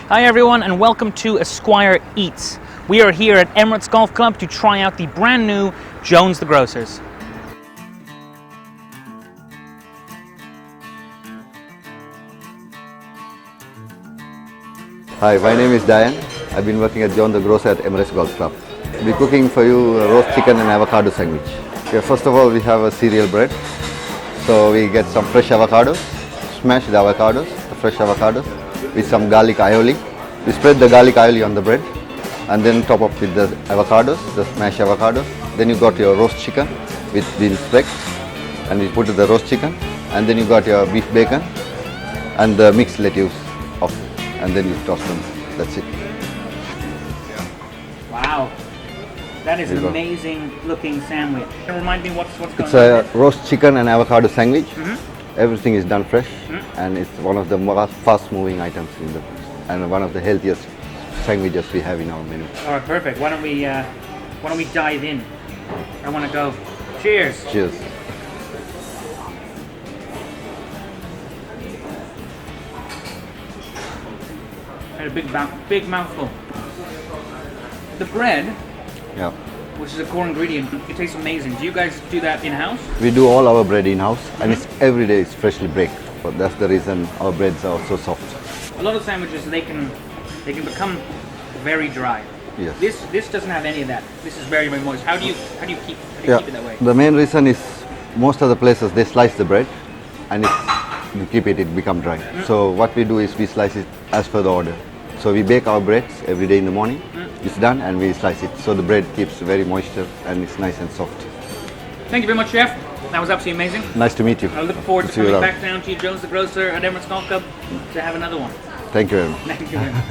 Hi everyone and welcome to Esquire Eats. We are here at Emirates Golf Club to try out the brand new Jones the Grocers. Hi, my name is Dayan. I've been working at Jones the Grocer at Emirates Golf Club. We're cooking for you a roast chicken and avocado sandwich. Okay, first of all, we have a cereal bread. So we get some fresh avocados, smash the avocados, the fresh avocados, with some garlic aioli. We spread the garlic aioli on the bread and then top up with the avocados, the smashed avocados. Then you got your roast chicken with bean specks and you put the roast chicken, and then you got your beef bacon and the mixed lettuce off, and then you toss them. That's it. Wow, that is an amazing looking sandwich. Can you remind me what's going on? It's a roast chicken and avocado sandwich. Mm-hmm. Everything is done fresh, and it's one of the most fast-moving items in the, and one of the healthiest sandwiches we have in our menu. All right, perfect. Why don't we dive in? I want to go. Cheers. Cheers. I had a big mouthful. The bread, Yeah. which is a core ingredient, it tastes amazing. Do you guys do that in-house? We do all our bread in-house, and it's every day it's freshly baked. So that's the reason our breads are so soft. A lot of sandwiches they can become very dry. Yes. This doesn't have any of that. This is very moist. How do you keep it that way? The main reason is most of the places they slice the bread, and you keep it become dry. So what we do is we slice it as per the order. So we bake our breads every day in the morning. It's done, and we slice it. So the bread keeps very moisture and it's nice and soft. Thank you very much, Chef. That was absolutely amazing. Nice to meet you. I look forward to See you coming around. back down to Jones the Grocer at Emirates Golf Club to have another one. Thank you very much. Thank you very much.